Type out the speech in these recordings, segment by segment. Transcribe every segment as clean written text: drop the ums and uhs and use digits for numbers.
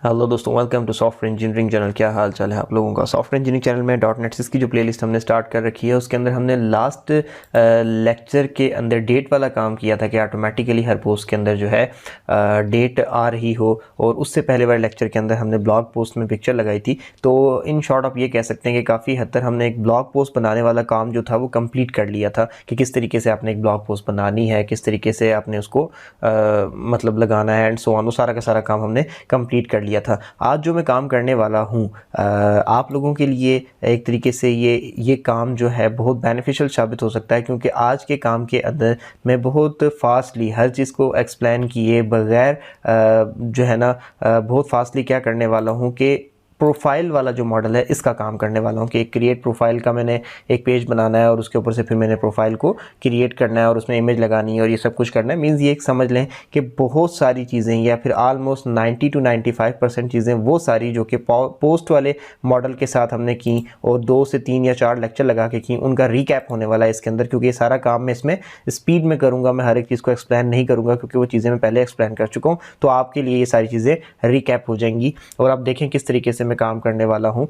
Hello दोस्तों, welcome to software engineering channel. क्या हाल चाल है आप लोगों का। सॉफ्टवेयर इंजीनियरिंग चैनल में .NET सिक्स की जो प्लेलिस्ट हमने स्टार्ट कर रखी है उसके अंदर हमने लास्ट लेक्चर के अंदर डेट वाला काम किया था कि ऑटोमेटिकली हर पोस्ट के अंदर जो है डेट आ रही हो, और उससे पहले वाले लेक्चर के अंदर हमने ब्लॉग पोस्ट में पिक्चर लगाई थी। तो इन शॉर्ट आप ये कह सकते हैं कि काफ़ी हद तक हमने एक ब्लॉग पोस्ट बनाने वाला काम जो था वो कंप्लीट कर लिया था कि किस तरीके से आपने एक ब्लॉग पोस्ट बनानी है, किस तरीके से आपने उसको मतलब लगाना है एंड सो ऑन। वो सारा का सारा काम हमने कंप्लीट कर लिया था। आज जो मैं काम करने वाला हूँ आप लोगों के लिए एक तरीके से ये काम जो है बहुत बेनिफिशियल साबित हो सकता है, क्योंकि आज के काम के अंदर मैं बहुत फास्टली हर चीज़ को एक्सप्लेन किए बगैर जो है ना बहुत फास्टली क्या करने वाला हूँ कि प्रोफाइल वाला जो मॉडल है इसका काम करने वाला हूँ कि एक क्रिएट प्रोफाइल का मैंने एक पेज बनाना है और उसके ऊपर से फिर मैंने प्रोफाइल को क्रिएट करना है और उसमें इमेज लगानी है और ये सब कुछ करना है। मीन्स ये एक समझ लें कि बहुत सारी चीज़ें या फिर ऑलमोस्ट 90 to 95% चीज़ें वो सारी जो कि पोस्ट वाले मॉडल के साथ हमने की और 2 से 3 या 4 लेक्चर लगा के की, उनका रिकैप होने वाला है इसके अंदर। क्योंकि ये सारा काम मैं इसमें स्पीड में करूँगा, मैं हर एक चीज़ को एक्सप्लेन नहीं करूँगा क्योंकि वो चीज़ें मैं पहले एक्सप्लेन कर चुका हूँ। तो आपके लिए ये सारी चीज़ें रिकैप हो जाएंगी और आप देखें किस तरीके से मैं काम करने वाला हूँ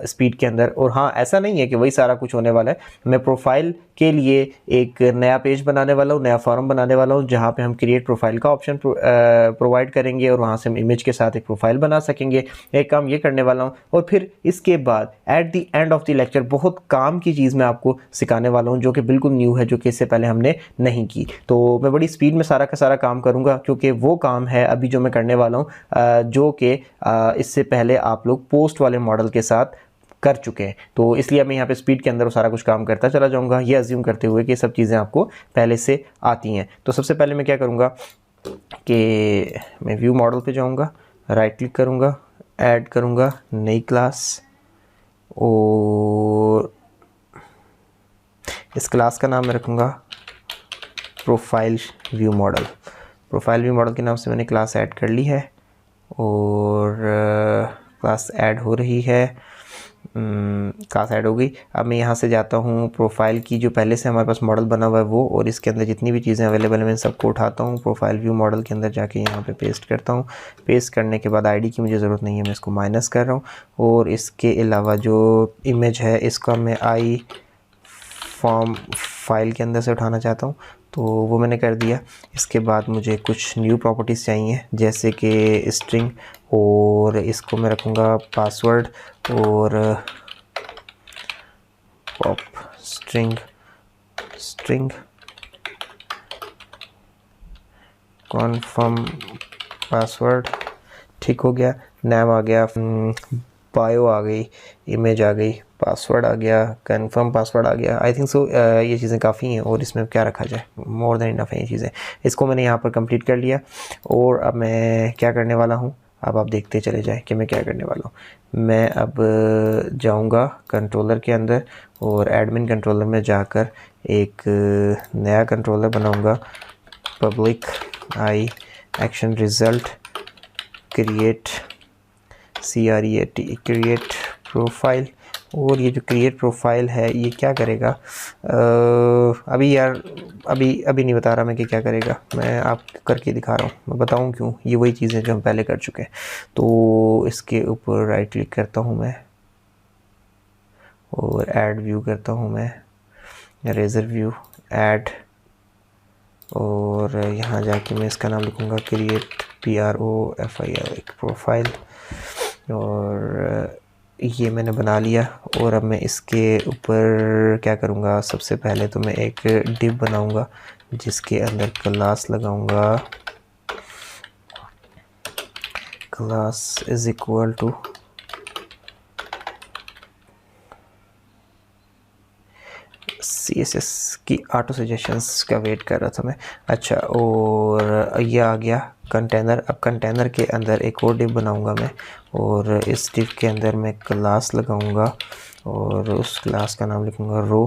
स्पीड के अंदर। और हाँ, ऐसा नहीं है कि वही सारा कुछ होने वाला है। मैं प्रोफाइल के लिए एक नया पेज बनाने वाला हूँ, नया फॉर्म बनाने वाला हूँ जहाँ पे हम क्रिएट प्रोफाइल का ऑप्शन प्रोवाइड करेंगे और वहाँ से हम इमेज के साथ एक प्रोफाइल बना सकेंगे। एक काम ये करने वाला हूँ और फिर इसके बाद at the end of the lecture बहुत काम की चीज़ मैं आपको सिखाने वाला हूँ जो कि बिल्कुल न्यू है, जो कि इससे पहले हमने नहीं की। तो मैं बड़ी स्पीड में सारा का सारा काम करूँगा क्योंकि वो काम है अभी जो मैं करने वाला हूँ जो कि इससे पहले आप लोग पोस्ट वाले मॉडल के साथ कर चुके हैं। तो इसलिए मैं यहाँ पे स्पीड के अंदर वो सारा कुछ काम करता चला जाऊँगा, ये अज्यूम करते हुए कि सब चीज़ें आपको पहले से आती हैं। तो सबसे पहले मैं क्या करूँगा कि मैं व्यू मॉडल पे जाऊँगा, राइट क्लिक करूँगा, ऐड करूँगा नई क्लास और इस क्लास का नाम मैं रखूँगा profile view model. Profile view model के नाम से मैंने क्लास ऐड कर ली है और क्लास ऐड हो रही है। क्लास ऐड हो गई। अब मैं यहाँ से जाता हूँ प्रोफाइल की जो पहले से हमारे पास मॉडल बना हुआ है वो, और इसके अंदर जितनी भी चीज़ें अवेलेबल हैं मैं सबको उठाता हूँ, प्रोफाइल व्यू मॉडल के अंदर जाके यहाँ पे पेस्ट करता हूँ। पेस्ट करने के बाद आईडी की मुझे ज़रूरत नहीं है, मैं इसको माइनस कर रहा हूँ। और इसके अलावा जो इमेज है इसका मैं आई फॉर्म फाइल के अंदर से उठाना चाहता हूँ, तो वो मैंने कर दिया। इसके बाद मुझे कुछ न्यू प्रॉपर्टीज़ चाहिए जैसे कि स्ट्रिंग, और इसको मैं रखूँगा पासवर्ड और pop string string confirm password. ठीक हो गया। नाम आ गया, बायो आ गई, इमेज आ गई, पासवर्ड आ गया, कंफर्म पासवर्ड आ गया। आई थिंक सो ये चीज़ें काफ़ी हैं और इसमें क्या रखा जाए, मोर देन इनफ है ये चीज़ें। इसको मैंने यहाँ पर कंप्लीट कर लिया और अब मैं क्या करने वाला हूँ, अब आप देखते चले जाएं कि मैं क्या करने वाला हूँ। मैं अब जाऊँगा कंट्रोलर के अंदर और एडमिन कंट्रोलर में जाकर एक नया कंट्रोलर बनाऊँगा, public I action result create CREAT create profile. और ये जो क्रिएट प्रोफाइल है ये क्या करेगा अभी यार अभी नहीं बता रहा मैं कि क्या करेगा, मैं आप करके दिखा रहा हूँ, मैं बताऊँ क्यों। ये वही चीज़ें जो हम पहले कर चुके हैं। तो इसके ऊपर राइट क्लिक करता हूँ मैं और ऐड व्यू करता हूँ मैं, रेजर व्यू ऐड, और यहाँ जाके मैं इसका नाम लिखूँगा क्रिएट PROFIL एक प्रोफाइल, और ये मैंने बना लिया। और अब मैं इसके ऊपर क्या करूँगा, सबसे पहले तो मैं एक डिव बनाऊँगा जिसके अंदर क्लास लगाऊँगा, class is equal to CSS की ऑटो सजेशंस का वेट कर रहा था मैं। अच्छा, और ये आ गया कंटेनर। अब कंटेनर के अंदर एक और डिव बनाऊंगा मैं और इस डिव के अंदर मैं क्लास लगाऊंगा और उस क्लास का नाम लिखूंगा रो।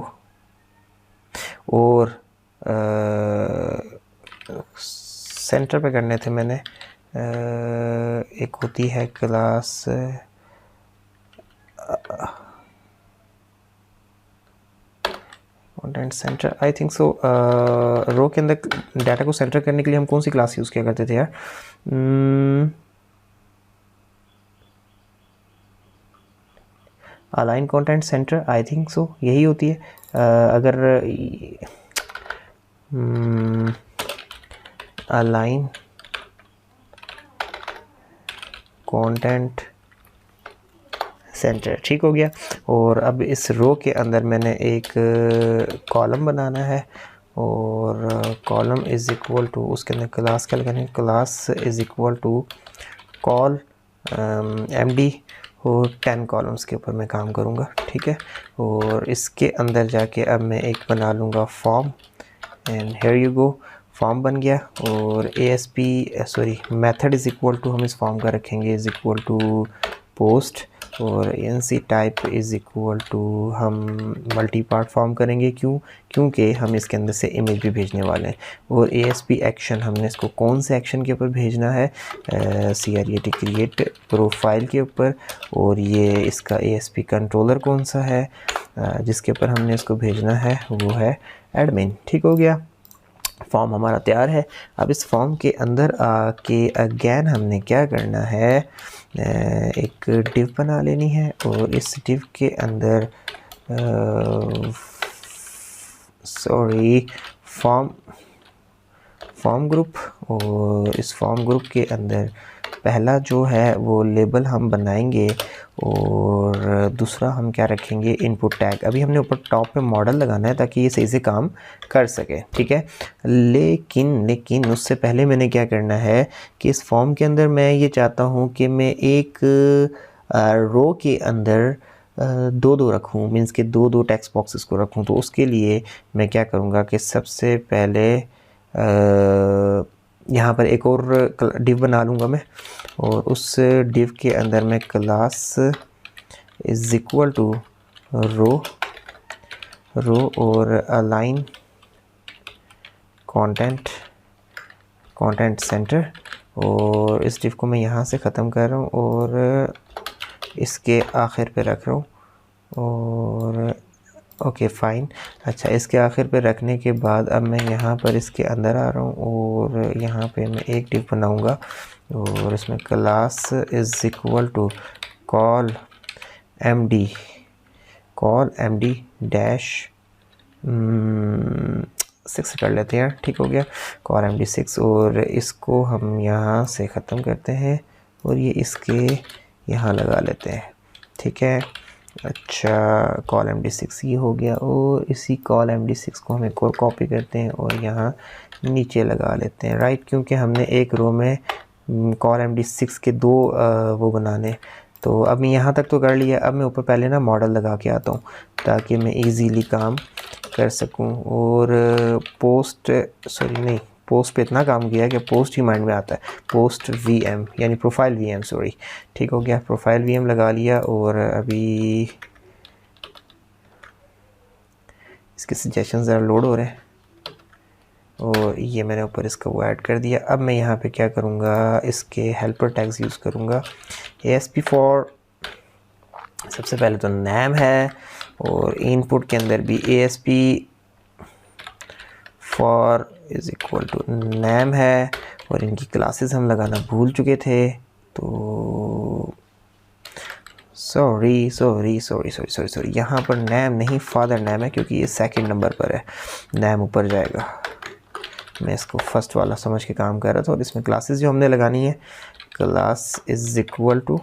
और सेंटर पे करने थे मैंने, एक होती है class content center, I think so. Row के अंदर डाटा को सेंटर करने के लिए हम कौन सी क्लास यूज़ किया करते थे यार, align content center, I think सो यही होती है। अगर अलाइन कंटेंट सेंटर, ठीक हो गया। और अब इस रो के अंदर मैंने एक कॉलम बनाना है और कॉलम इज़ इक्वल टू, उसके अंदर क्लास क्या लगाना है, class is equal to col MD और 10 कॉलम्स के ऊपर मैं काम करूँगा, ठीक है। और इसके अंदर जाके अब मैं एक बना लूँगा form, and here you go, form बन गया। और मेथड इज़ इक्वल टू, हम इस फॉर्म का रखेंगे इज़ इक्वल टू पोस्ट, और NC type is equal to, हम मल्टी पार्ट फॉर्म करेंगे, क्योंकि हम इसके अंदर से इमेज भी भेजने वाले हैं। और ASP एक्शन, हमने इसको कौन से एक्शन के ऊपर भेजना है, CREAT क्रिएट प्रोफाइल के ऊपर। और ये इसका ASP कंट्रोलर कौन सा है जिसके ऊपर हमने इसको भेजना है, वो है एडमिन, ठीक हो गया। फॉर्म हमारा तैयार है। अब इस फॉर्म के अंदर आके अगेन हमने क्या करना है, एक डिव बना लेनी है और इस डिव के अंदर फॉर्म ग्रुप, और इस फॉर्म ग्रुप के अंदर पहला जो है वो लेबल हम बनाएंगे और दूसरा हम क्या रखेंगे, इनपुट टैग। अभी हमने ऊपर टॉप पे मॉडल लगाना है ताकि ये सही से काम कर सके, ठीक है। लेकिन उससे पहले मैंने क्या करना है कि इस फॉर्म के अंदर मैं ये चाहता हूँ कि मैं एक रो के अंदर दो दो रखूँ, मीन्स के दो दो टेक्स्ट बॉक्सेस को रखूँ। तो उसके लिए मैं क्या करूँगा कि सबसे पहले यहाँ पर एक और डिव बना लूँगा मैं, और उस डिव के अंदर मैं क्लास इज़ इक्वल टू रो और अलाइन कंटेंट सेंटर, और इस डिव को मैं यहाँ से ख़त्म कर रहा हूँ और इसके आखिर पे रख रहा हूँ। और ओके फाइन, अच्छा इसके आखिर पे रखने के बाद अब मैं यहाँ पर इसके अंदर आ रहा हूँ और यहाँ पे मैं एक डिव बनाऊँगा और इसमें class is equal to col MD dash 6 कर लेते हैं, ठीक हो गया, कॉल MD 6। और इसको हम यहाँ से ख़त्म करते हैं और ये इसके यहाँ लगा लेते हैं, ठीक है। अच्छा कॉल MD 6 ये हो गया, और इसी कॉल MD 6 को हम एक और कॉपी करते हैं और यहाँ नीचे लगा लेते हैं, राइट, क्योंकि हमने एक रो में कॉल MD 6 के दो वो बनाने। तो अब मैं यहाँ तक तो कर लिया, अब मैं ऊपर पहले ना मॉडल लगा के आता हूँ ताकि मैं इजीली काम कर सकूँ। और पोस्ट पे इतना काम किया कि पोस्ट ही माइंड में आता है, पोस्ट VM यानी प्रोफाइल VM, सॉरी, ठीक हो गया, प्रोफाइल VM लगा लिया। और अभी इसके सजेशन ज़रा लोड हो रहे हैं और ये मैंने ऊपर इसका वो ऐड कर दिया। अब मैं यहाँ पे क्या करूँगा, इसके हेल्पर टैग्स यूज़ करूँगा। ASP फॉर सबसे पहले तो नेम है और इनपुट के अंदर भी ASP for is equal to name है, और इनकी क्लासेस हम लगाना भूल चुके थे, तो सॉरी, यहाँ पर नेम नहीं फादर नेम है क्योंकि ये सेकंड नंबर पर है, नेम ऊपर जाएगा। मैं इसको फर्स्ट वाला समझ के काम कर रहा था। और इसमें क्लासेस जो हमने लगानी है, class is equal to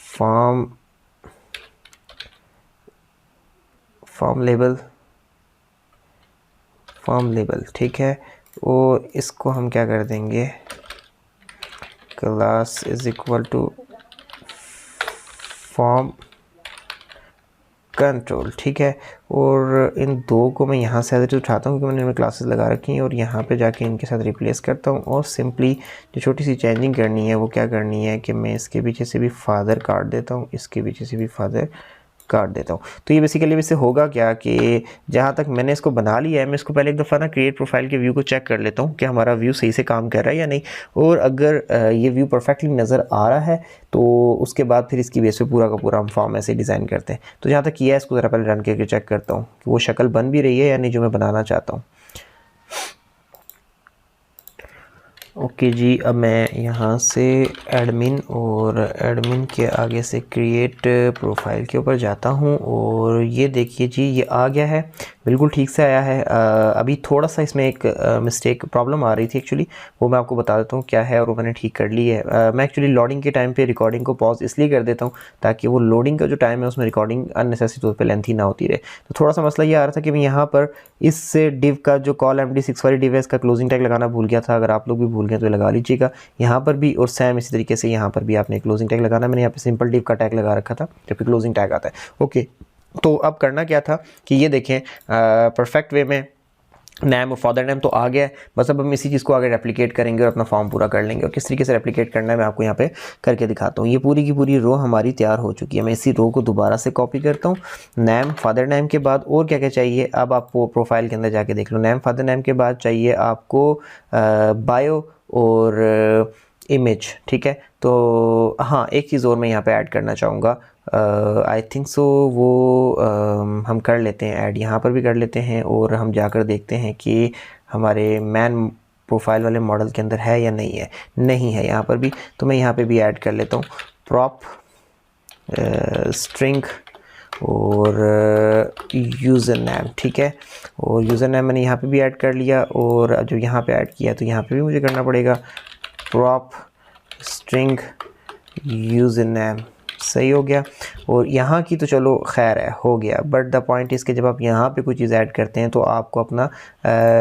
form label, ठीक है। और इसको हम क्या कर देंगे, class is equal to form control, ठीक है। और इन दो को मैं यहाँ से एज उठाता हूँ क्योंकि मैंने इनमें क्लासेस लगा रखी हैं, और यहाँ पे जाके इनके साथ रिप्लेस करता हूँ। और सिंपली जो छोटी सी चेंजिंग करनी है वो क्या करनी है कि मैं इसके पीछे से भी फादर काट देता हूँ, इसके पीछे से भी फादर काट देता हूँ। तो ये बेसिकली वैसे होगा क्या कि जहाँ तक मैंने इसको बना लिया है, मैं इसको पहले एक दफ़ा ना क्रिएट प्रोफाइल के व्यू को चेक कर लेता हूँ कि हमारा व्यू सही से काम कर रहा है या नहीं। और अगर ये व्यू परफेक्टली नज़र आ रहा है तो उसके बाद फिर इसकी बेस पे पूरा का पूरा हम फॉर्म ऐसे डिज़ाइन करते हैं। तो जहाँ तक किया है इसको ज़रा पहले रन करके चेक करता हूँ कि वो शक्ल बन भी रही है या नहीं जो मैं बनाना चाहता हूँ। ओके जी, अब मैं यहाँ से एडमिन और एडमिन के आगे से क्रिएट प्रोफाइल के ऊपर जाता हूँ और ये देखिए जी ये आ गया है, बिल्कुल ठीक से आया है। अभी थोड़ा सा इसमें एक मिस्टेक प्रॉब्लम आ रही थी एक्चुअली, वो मैं आपको बता देता हूँ क्या है और वो मैंने ठीक कर ली है। मैं एक्चुअली लोडिंग के टाइम पे रिकॉर्डिंग को पॉज इसलिए कर देता हूँ ताकि वो लोडिंग का जो टाइम है उसमें रिकॉर्डिंग अननेसेसरी तौर पर लेंथी ना होती रहे। तो थोड़ा सा मसला ये आ रहा था कि मैं यहाँ पर इस डिव का जो कॉल MD6 वाली डिव है इसका क्लोजिंग टैग लगाना भूल गया था। अगर आप लोग भी भूल गए तो लगा लीजिएगा यहाँ पर भी, और सेम इसी तरीके से यहाँ पर भी आपने क्लोजिंग टैग लगाना। मैंने यहाँ पे सिंपल डिव का टैग लगा रखा था जबकि क्लोजिंग टैग आता है। ओके, तो अब करना क्या था कि ये देखें परफेक्ट वे में नेम और फादर नेम तो आ गया है, बस अब हम इसी चीज़ को आगे रेप्लिकेट करेंगे और अपना फॉर्म पूरा कर लेंगे। और किस तरीके से रेप्लिकेट करना है मैं आपको यहाँ पे करके दिखाता हूँ। ये पूरी की पूरी रो हमारी तैयार हो चुकी है। मैं इसी रो को दोबारा से कॉपी करता हूँ। नेम फादर नेम के बाद और क्या क्या चाहिए अब आपको प्रोफाइल के अंदर जाके देख लो। नेम फादर नेम के बाद चाहिए आपको बायो और इमेज, ठीक है। तो हाँ, एक चीज़ और मैं यहाँ पे ऐड करना चाहूँगा, आई थिंक सो वो हम कर लेते हैं ऐड, यहाँ पर भी कर लेते हैं और हम जाकर देखते हैं कि हमारे मैन प्रोफाइल वाले मॉडल के अंदर है या नहीं है। नहीं है यहाँ पर भी, तो मैं यहाँ पे भी ऐड कर लेता हूँ प्रॉप स्ट्रिंग और यूज़र नेम, ठीक है। और यूज़र नेम मैंने यहाँ पे भी ऐड कर लिया और जो यहाँ पे ऐड किया तो यहाँ पे भी मुझे करना पड़ेगा प्रॉप स्ट्रिंग यूज़र नेम। सही हो गया। और यहाँ की तो चलो खैर है, हो गया, बट द पॉइंट इज़ कि जब आप यहाँ पे कोई चीज़ ऐड करते हैं तो आपको अपना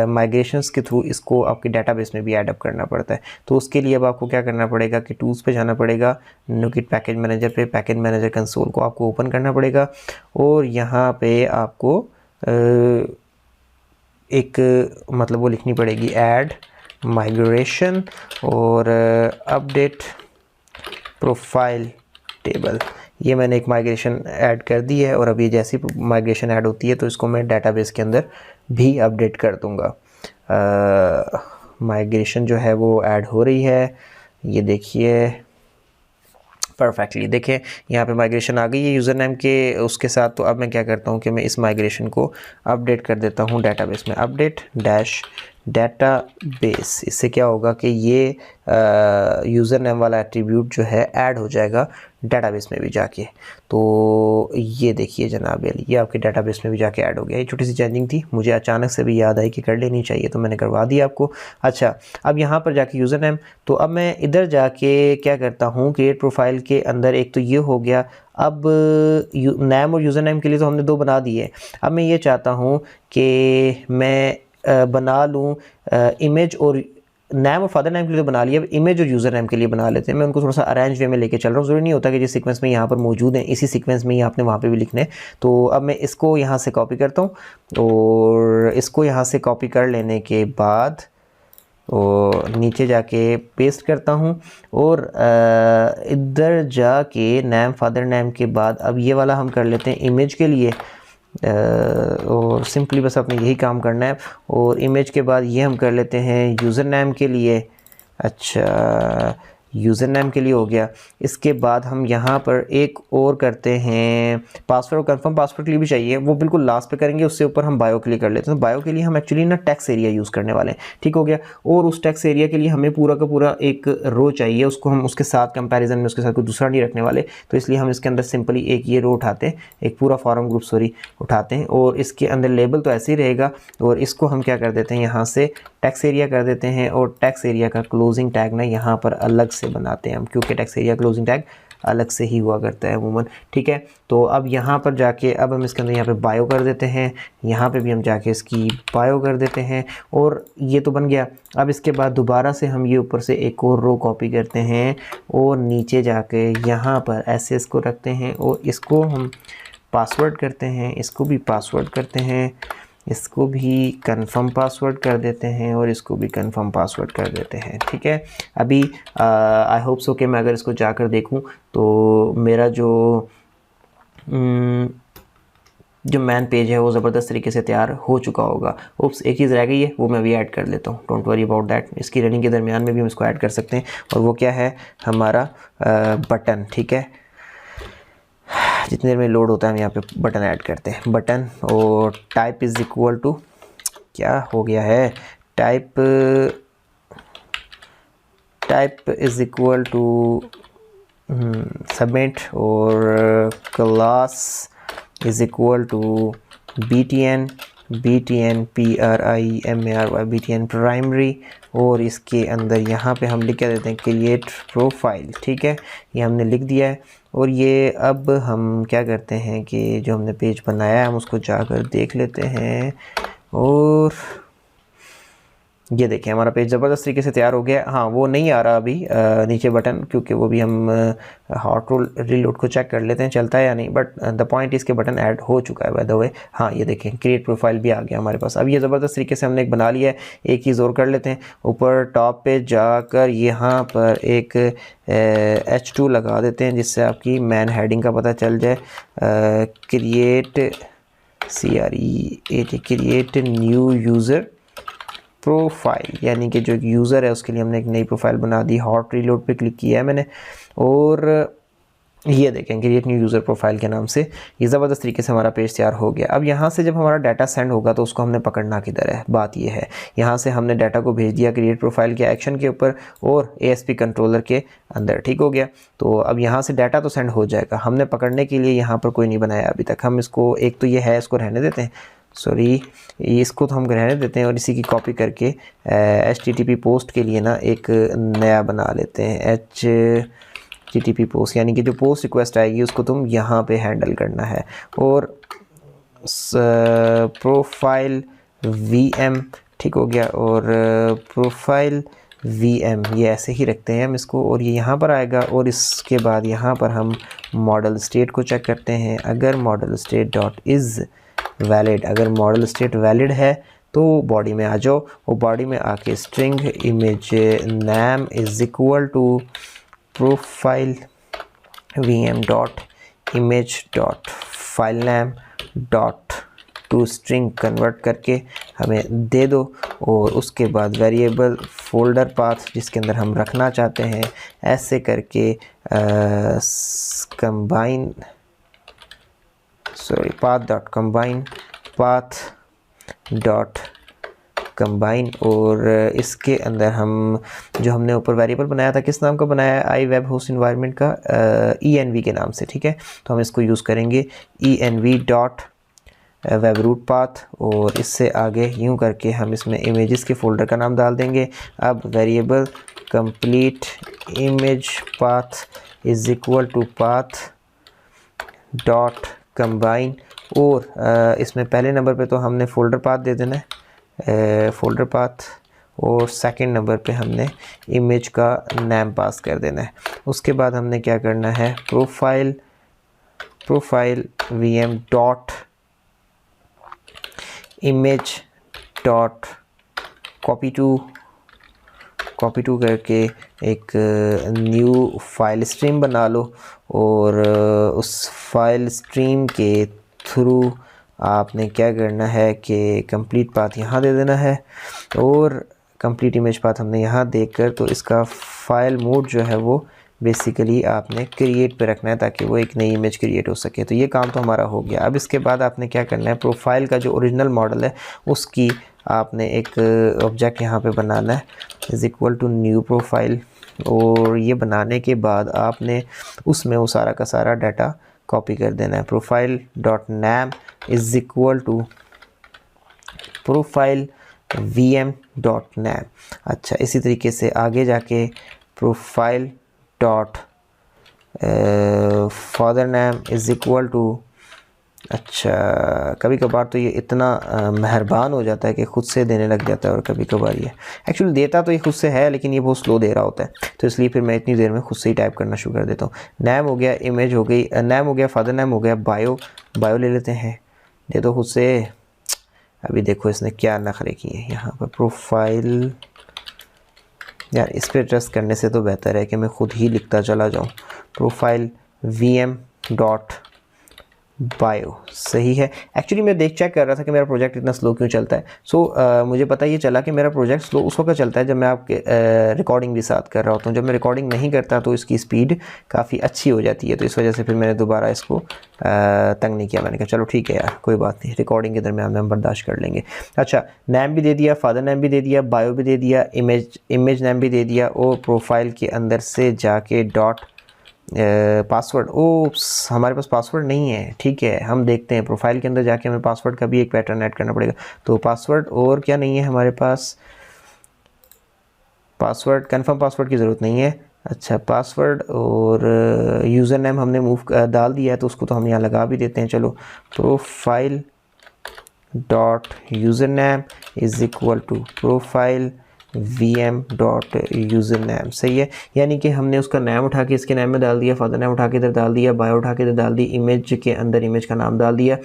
माइग्रेशंस के थ्रू इसको आपके डेटाबेस में भी ऐड अप करना पड़ता है। तो उसके लिए अब आपको क्या करना पड़ेगा कि टूल्स पे जाना पड़ेगा, NuGet पैकेज मैनेजर पे, पैकेज मैनेजर कंसोल को आपको ओपन करना पड़ेगा और यहाँ पे आपको एक मतलब वो लिखनी पड़ेगी ऐड माइग्रेशन और अपडेट प्रोफाइल टेबल। ये मैंने एक माइग्रेशन ऐड कर दी है और अब ये जैसी माइग्रेशन ऐड होती है तो इसको मैं डेटाबेस के अंदर भी अपडेट कर दूंगा। माइग्रेशन जो है वो ऐड हो रही है, ये देखिए परफेक्टली। देखें यहाँ पे माइग्रेशन आ गई है यूज़र नेम के उसके साथ। तो अब मैं क्या करता हूँ कि मैं इस माइग्रेशन को अपडेट कर देता हूँ डेटाबेस में, अपडेट डैश डेटाबेस। इससे क्या होगा कि ये यूज़र नेम वाला एट्रीब्यूट जो है ऐड हो जाएगा डेटाबेस में भी जाके। तो ये देखिए जनाब, ये आपके डेटाबेस में भी जाके ऐड हो गया। ये छोटी सी चेंजिंग थी, मुझे अचानक से भी याद आई कि कर लेनी चाहिए तो मैंने करवा दी आपको। अच्छा, अब यहाँ पर जाके यूज़र नेम, तो अब मैं इधर जाके क्या करता हूँ क्रिएट प्रोफाइल के अंदर, एक तो ये हो गया। अब नेम और यूज़र नेम के लिए तो हमने दो बना दिए। अब मैं ये चाहता हूँ कि मैं बना लूँ इमेज और नेम और फादर नेम के लिए तो बना लिया, अब इमेज और यूज़र नेम के लिए बना लेते हैं। मैं उनको थोड़ा सा अरेंज वे में लेके चल रहा हूँ, ज़रूरी नहीं होता कि जिस सीक्वेंस में यहाँ पर मौजूद हैं इसी सीक्वेंस में ही आपने वहाँ पे भी लिखने। तो अब मैं इसको यहाँ से कॉपी करता हूँ और इसको यहाँ से कॉपी कर लेने के बाद और नीचे जाके पेस्ट करता हूँ और इधर जाके नेम फादर नेम के बाद अब ये वाला हम कर लेते हैं इमेज के लिए। और सिंपली बस आपने यही काम करना है। और इमेज के बाद ये हम कर लेते हैं यूज़र नेम के लिए। अच्छा, यूज़र नेम के लिए हो गया। इसके बाद हम यहाँ पर एक और करते हैं पासवर्ड, और कंफर्म पासवर्ड के लिए भी चाहिए, वो बिल्कुल लास्ट पे करेंगे। उससे ऊपर हम बायो के लिए कर लेते हैं। बायो के लिए हम एक्चुअली ना टेक्स्ट एरिया यूज़ करने वाले हैं, ठीक हो गया। और उस टेक्स्ट एरिया के लिए हमें पूरा का पूरा एक रो चाहिए, उसको हम उसके साथ कंपैरिजन में उसके साथ कोई दूसरा नहीं रखने वाले। तो इसलिए हम इसके अंदर सिंपली एक ये रो उठाते हैं, एक पूरा फॉर्म ग्रुप सॉरी उठाते हैं और इसके अंदर लेबल तो ऐसे ही रहेगा। और इसको हम क्या कर देते हैं, यहाँ से टेक्स्ट एरिया कर देते हैं और टेक्स्ट एरिया का क्लोजिंग टैग ना यहाँ पर अलग से बनाते हैं हम, क्योंकि टेक्स्ट एरिया क्लोजिंग टैग अलग से ही हुआ करता है अमूमन, ठीक है। तो अब यहाँ पर जाके अब हम इसके अंदर यहाँ पे बायो कर देते हैं, यहाँ पे भी हम जाके इसकी बायो कर देते हैं और ये तो बन गया। अब इसके बाद दोबारा से हम ये ऊपर से एक और रो कॉपी करते हैं और नीचे जाके यहाँ पर ऐसे इसको रखते हैं और इसको हम पासवर्ड करते हैं, इसको भी पासवर्ड करते हैं, इसको भी कंफर्म पासवर्ड कर देते हैं और इसको भी कंफर्म पासवर्ड कर देते हैं, ठीक है। अभी आई होप सो कि मैं अगर इसको जाकर देखूं तो मेरा जो मैन पेज है वो ज़बरदस्त तरीके से तैयार हो चुका होगा। ओप्स, एक चीज़ रह गई है, वो मैं भी ऐड कर लेता हूँ, डोंट वरी अबाउट दैट। इसकी रनिंग के दरमियान में भी हम इसको ऐड कर सकते हैं और वो क्या है, हमारा बटन, ठीक है। जितनी देर में लोड होता है हम यहाँ पे बटन ऐड करते हैं, बटन और टाइप इज़ इक्वल टू, क्या हो गया है, type type is equal to submit और class is equal to btn primary btn primary, और इसके अंदर यहाँ पे हम लिख के देते हैं क्रिएट प्रोफाइल। ठीक है, ये हमने लिख दिया है। और ये अब हम क्या करते हैं कि जो हमने पेज बनाया है हम उसको जाकर देख लेते हैं, और ये देखें हमारा पेज ज़बरदस्त तरीके से तैयार हो गया। हाँ, वो नहीं आ रहा अभी नीचे बटन, क्योंकि वो भी हम हॉट रोल रीलोड को चेक कर लेते हैं चलता है या नहीं, बट द पॉइंट इसके बटन ऐड हो चुका है बाय द वे। हाँ, ये देखें क्रिएट प्रोफाइल भी आ गया हमारे पास। अब ये ज़बरदस्त तरीके से हमने एक बना लिया है। एक चीज़ और कर लेते हैं, ऊपर टॉप पे जाकर यहाँ पर एक H2 लगा देते हैं, जिससे आपकी मैन हेडिंग का पता चल जाए। क्रिएट न्यू यूज़र प्रोफाइल, यानी कि जो यूज़र है उसके लिए हमने एक नई प्रोफाइल बना दी। हॉट रीलोड पे क्लिक किया है मैंने, और ये देखें क्रिएट न्यू यूज़र प्रोफाइल के नाम से ये ज़बरदस्त तरीके से हमारा पेज तैयार हो गया। अब यहाँ से जब हमारा डाटा सेंड होगा तो उसको हमने पकड़ना किधर है, बात ये है। यहाँ से हमने डाटा को भेज दिया क्रिएट प्रोफाइल के एक्शन के ऊपर और ASP कंट्रोलर के अंदर। ठीक हो गया, तो अब यहाँ से डाटा तो सेंड हो जाएगा। हमने पकड़ने के लिए यहाँ पर कोई नहीं बनाया अभी तक। हम इसको, एक तो ये है, इसको रहने देते हैं, सॉरी इसको तो हम रहने देते हैं, और इसी की कॉपी करके HTTP पोस्ट के लिए ना एक नया बना लेते हैं। HTTP पोस्ट, यानी कि जो पोस्ट रिक्वेस्ट आएगी उसको तुम यहाँ पे हैंडल करना है। और प्रोफाइल VM, ठीक हो गया, और प्रोफाइल VM ये ऐसे ही रखते हैं हम इसको, और ये यहाँ पर आएगा। और इसके बाद यहाँ पर हम मॉडल स्टेट को चेक करते हैं। अगर model state dot is valid, अगर मॉडल स्टेट वैलिड है तो बॉडी में आ जाओ, और बॉडी में आके string image name is equal to profile VM dot image dot file name dot to string convert करके हमें दे दो। और उसके बाद वेरिएबल फोल्डर पाथ जिसके अंदर हम रखना चाहते हैं, ऐसे करके कंबाइन path dot combine, और इसके अंदर हम जो हमने ऊपर वेरिएबल बनाया था, किस नाम का बनाया है, आई वेब होस्ट इन्वायरमेंट का env के नाम से। ठीक है, तो हम इसको यूज़ करेंगे env dot web root path, और इससे आगे यूँ करके हम इसमें इमेजेस के फोल्डर का नाम डाल देंगे। अब variable complete image path is equal to path dot combine, और इसमें पहले नंबर पे तो हमने फ़ोल्डर पाथ दे देना है, फ़ोल्डर पाथ, और सेकंड नंबर पे हमने इमेज का नाम पास कर देना है। उसके बाद हमने क्या करना है, profile VM dot image dot copy to करके एक न्यू फाइल स्ट्रीम बना लो, और उस फाइल स्ट्रीम के थ्रू आपने क्या करना है कि कंप्लीट पाथ यहाँ दे देना है, और कंप्लीट इमेज पाथ हमने यहाँ देकर, तो इसका फाइल मोड जो है वो बेसिकली आपने क्रिएट पे रखना है ताकि वो एक नई इमेज क्रिएट हो सके। तो ये काम तो हमारा हो गया। अब इसके बाद आपने क्या करना है, प्रोफाइल का जो ओरिजिनल मॉडल है उसकी आपने एक ऑब्जेक्ट यहाँ पे बनाना है, is equal to new profile, और ये बनाने के बाद आपने उसमें वो सारा का सारा डाटा कॉपी कर देना है। Profile dot name is equal to profile VM dot name. अच्छा, इसी तरीके से आगे जाके profile dot father name is equal to, अच्छा कभी कभार तो ये इतना मेहरबान हो जाता है कि ख़ुद से देने लग जाता है, और कभी कभार ये एक्चुअली देता तो ये खुद से है लेकिन ये बहुत स्लो दे रहा होता है, तो इसलिए फिर मैं इतनी देर में खुद से ही टाइप करना शुरू कर देता हूँ। नेम हो गया, इमेज हो गई, नेम हो गया, फादर नेम हो गया, बायो ले लेते हैं, दे दो खुद से। अभी देखो इसने क्या नखरे किए यहाँ पर। प्रोफाइल, यार इस पर ट्रस्ट करने से तो बेहतर है कि मैं ख़ुद ही लिखता चला जाऊँ। प्रोफाइल VM डॉट बायो सही है। एक्चुअली मैं चेक कर रहा था कि मेरा प्रोजेक्ट इतना स्लो क्यों चलता है। मुझे पता ये चला कि मेरा प्रोजेक्ट स्लो उस वक्त चलता है जब मैं आपके रिकॉर्डिंग भी साथ कर रहा होता हूँ। जब मैं रिकॉर्डिंग नहीं करता तो इसकी स्पीड काफ़ी अच्छी हो जाती है, तो इस वजह से फिर मैंने दोबारा इसको तंग नहीं किया। मैंने कहा चलो ठीक है यार, कोई बात नहीं, रिकॉर्डिंग के दरमियान हम बर्दाश्त कर लेंगे। अच्छा, नेम भी दे दिया, फादर नेम भी दे दिया, बायो भी दे दिया, इमेज नेम भी दे दिया, और प्रोफाइल के अंदर से जाके डॉट पासवर्ड। ओप्स, हमारे पास पासवर्ड नहीं है। ठीक है, हम देखते हैं प्रोफाइल के अंदर जाके हमें पासवर्ड का भी एक पैटर्न ऐड करना पड़ेगा। तो पासवर्ड और क्या नहीं है हमारे पास, पासवर्ड कन्फर्म पासवर्ड की ज़रूरत नहीं है। अच्छा, पासवर्ड और यूज़र नेम हमने डाल दिया है, तो उसको तो हम यहाँ लगा भी देते हैं। चलो, profile dot user name is equal to profile vm dot user name. सही है, यानी कि हमने उसका नाम उठा के इसके नाम में डाल दिया, फादर नेम उठा के इधर डाल दिया, बायो उठा के इधर डाल दी, इमेज के अंदर इमेज का नाम डाल दिया,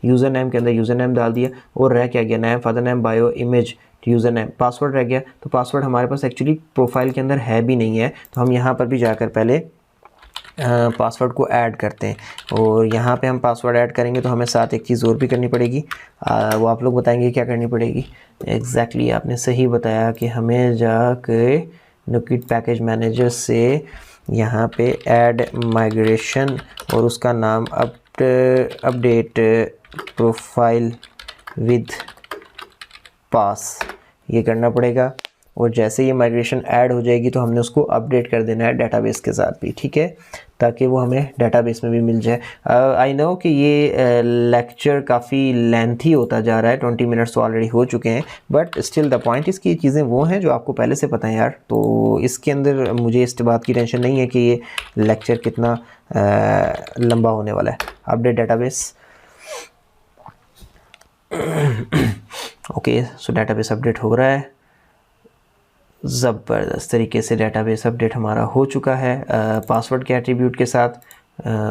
यूज़र नेम के अंदर यूज़र नेम डाल दिया, और रह क्या गया, नाम, father name, bio, image, user name, password रह गया। तो पासवर्ड हमारे पास एक्चुअली प्रोफाइल के अंदर है भी नहीं है, तो हम यहाँ पर भी जाकर पहले पासवर्ड को ऐड करते हैं। और यहाँ पे हम पासवर्ड ऐड करेंगे तो हमें साथ एक चीज़ और भी करनी पड़ेगी, वो आप लोग बताएंगे क्या करनी पड़ेगी। एग्जैक्टली आपने सही बताया कि हमें जाके नुकिट पैकेज मैनेजर से यहाँ पे ऐड माइग्रेशन और उसका नाम अपडेट प्रोफाइल विद पास, ये करना पड़ेगा। और जैसे ये माइग्रेशन ऐड हो जाएगी तो हमने उसको अपडेट कर देना है डेटाबेस के साथ भी, ठीक है, ताकि वो हमें डेटाबेस में भी मिल जाए। आई नो कि ये लेक्चर काफ़ी लेंथी होता जा रहा है, 20 मिनट्स तो ऑलरेडी हो चुके हैं, बट स्टिल द पॉइंट इसकी चीज़ें वो हैं जो आपको पहले से पता है यार। तो इसके अंदर मुझे इस बात की टेंशन नहीं है कि ये लेक्चर कितना लंबा होने वाला है। अपडेट डेटाबेस, ओके, सो डेटाबेस अपडेट हो रहा है। ज़बरदस्त तरीके से डेटाबेस अपडेट हमारा हो चुका है पासवर्ड के एट्रीब्यूट के साथ।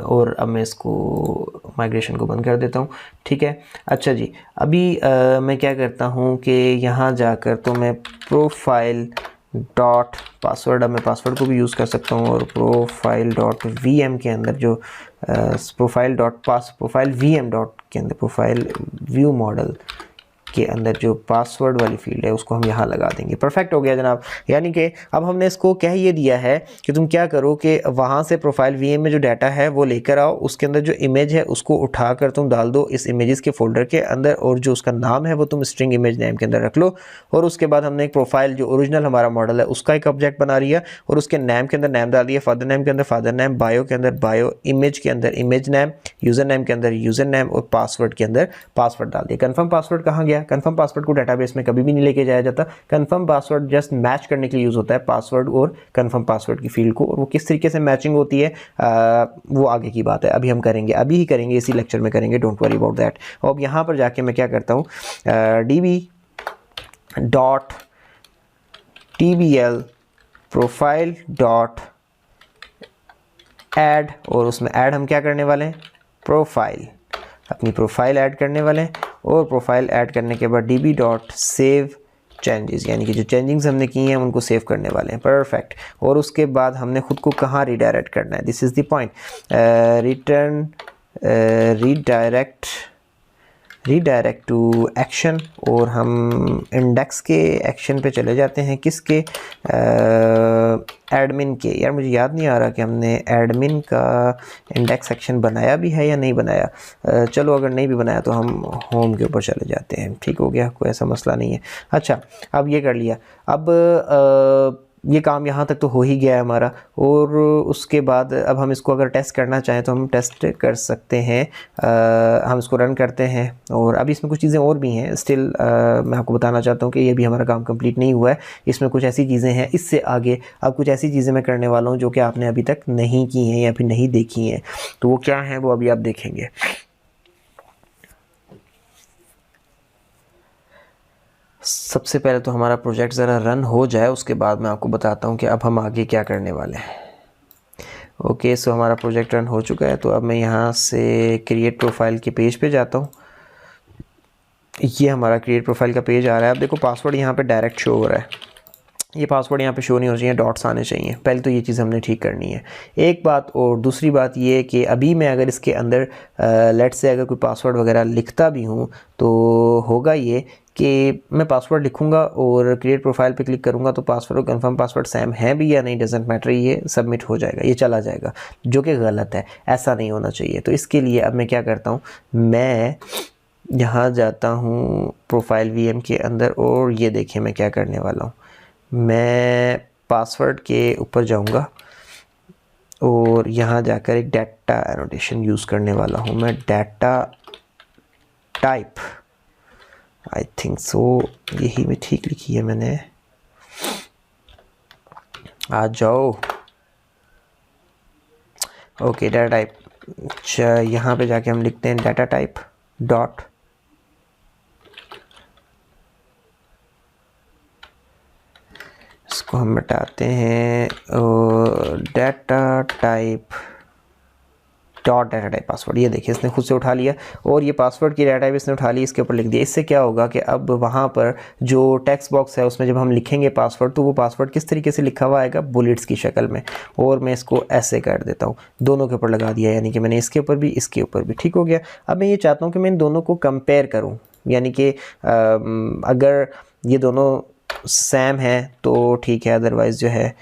और अब मैं इसको माइग्रेशन को बंद कर देता हूँ, ठीक है। अच्छा जी, अभी मैं क्या करता हूँ कि यहाँ जाकर तो मैं प्रोफाइल डॉट पासवर्ड, अब मैं पासवर्ड को भी यूज़ कर सकता हूँ, और प्रोफाइल डॉट वी एम के अंदर जो प्रोफाइल वी एम डॉट के अंदर प्रोफाइल व्यू मॉडल के अंदर जो पासवर्ड वाली फील्ड है उसको हम यहाँ लगा देंगे। परफेक्ट हो गया जनाब। यानी कि अब हमने इसको कह ये दिया है कि तुम क्या करो कि वहाँ से प्रोफाइल वीएम में जो डाटा है वो लेकर आओ, उसके अंदर जो इमेज है उसको उठाकर तुम डाल दो इस इमेजेस के फोल्डर के अंदर, और जो उसका नाम है वो तुम स्ट्रिंग इमेज नेम के अंदर रख लो। और उसके बाद हमने एक प्रोफाइल जो ओरिजिनल हमारा मॉडल है उसका एक ऑब्जेक्ट बना लिया, और उसके नेम के अंदर नेम डाल दिया, फादर नेम के अंदर फादर नेम, बायो के अंदर बायो, इमेज के अंदर इमेज नेम, यूज़र नेम के अंदर यूज़र नेम, और पासवर्ड के अंदर पासवर्ड डाल दिया। कन्फर्म पासवर्ड कहाँ गया? कन्फर्म पासवर्ड को डेटाबेस में कभी भी नहीं लेके जाया जाता। कन्फर्म पासवर्ड जस्ट मैच करने के लिए यूज़ होता है पासवर्ड और कन्फर्म पासवर्ड की फील्ड को, और वो किस तरीके से मैचिंग होती है वो आगे की बात है, अभी हम करेंगे, अभी ही करेंगे, इसी लेक्चर में करेंगे, डोंट वरी अबाउट दैट। और अब यहाँ पर जाके मैं क्या करता हूँ, db dot tbl profile dot add, और उसमें ऐड हम क्या करने वाले हैं, प्रोफाइल, अपनी प्रोफाइल ऐड करने वाले हैं। और प्रोफाइल ऐड करने के बाद db डॉट सेव चेंजेस, यानी कि जो चेंजिंग्स हमने की हैं उनको सेव करने वाले हैं। परफेक्ट। और उसके बाद हमने खुद को कहाँ रिडायरेक्ट करना है, this is the point, return redirect to action, और हम इंडेक्स के एक्शन पे चले जाते हैं, किसके, एडमिन के। यार मुझे याद नहीं आ रहा कि हमने एडमिन का इंडेक्स एक्शन बनाया भी है या नहीं बनाया। चलो अगर नहीं भी बनाया तो हम होम के ऊपर चले जाते हैं, ठीक हो गया, कोई ऐसा मसला नहीं है। अच्छा, अब ये कर लिया, अब ये काम यहाँ तक तो हो ही गया है हमारा। और उसके बाद अब हम इसको अगर टेस्ट करना चाहें तो हम टेस्ट कर सकते हैं। हम इसको रन करते हैं, और अभी इसमें कुछ चीज़ें और भी हैं स्टिल, मैं आपको बताना चाहता हूँ कि ये भी हमारा काम कंप्लीट नहीं हुआ है। इसमें कुछ ऐसी चीज़ें हैं, इससे आगे अब कुछ ऐसी चीज़ें मैं करने वाला हूँ जो कि आपने अभी तक नहीं की हैं या फिर नहीं देखी हैं। तो वो क्या हैं वो अभी आप देखेंगे। सबसे पहले तो हमारा प्रोजेक्ट ज़रा रन हो जाए, उसके बाद मैं आपको बताता हूँ कि अब हम आगे क्या करने वाले हैं। ओके, सो हमारा प्रोजेक्ट रन हो चुका है। तो अब मैं यहाँ से क्रिएट प्रोफाइल के पेज पे जाता हूँ। ये हमारा क्रिएट प्रोफाइल का पेज आ रहा है। अब देखो पासवर्ड यहाँ पे डायरेक्ट शो हो रहा है, ये पासवर्ड यहाँ पे शो नहीं होना चाहिए, डॉट्स आने चाहिए। पहले तो ये चीज़ हमने ठीक करनी है एक बात। और दूसरी बात ये कि अभी मैं अगर इसके अंदर लेट्स से अगर कोई पासवर्ड वगैरह लिखता भी हूँ तो होगा ये कि मैं पासवर्ड लिखूंगा और क्रिएट प्रोफाइल पे क्लिक करूंगा तो पासवर्ड और कंफर्म पासवर्ड सेम है भी या नहीं डजेंट मैटर, ये सबमिट हो जाएगा, ये चला जाएगा, जो कि गलत है, ऐसा नहीं होना चाहिए। तो इसके लिए अब मैं क्या करता हूँ, मैं यहाँ जाता हूँ प्रोफाइल वीएम के अंदर और ये देखिए मैं क्या करने वाला हूँ, मैं पासवर्ड के ऊपर जाऊंगा और यहाँ जाकर एक डाटा एनोटेशन यूज़ करने वाला हूँ। मैं डाटा टाइप, आई थिंक सो यही में ठीक लिखी है मैंने, आ जाओ। ओके डाटा टाइप, यहाँ पे जाके हम लिखते हैं डाटा टाइप डॉट इसको हम मिटाते हैं data type dot data type password. ये देखिए इसने खुद से उठा लिया और ये पासवर्ड की डाटा टाइप इसने उठा ली, इसके ऊपर लिख दिया। इससे क्या होगा कि अब वहाँ पर जो टेक्स्ट बॉक्स है उसमें जब हम लिखेंगे पासवर्ड तो वो पासवर्ड किस तरीके से लिखा हुआ आएगा, बुलेट्स की शक्ल में। और मैं इसको ऐसे कर देता हूँ, दोनों के ऊपर लगा दिया, यानी कि मैंने इसके ऊपर भी इसके ऊपर भी, ठीक हो गया। अब मैं ये चाहता हूँ कि मैं इन दोनों को कंपेयर करूँ, यानी कि अगर ये दोनों सेम है तो ठीक है, अदरवाइज़ जो है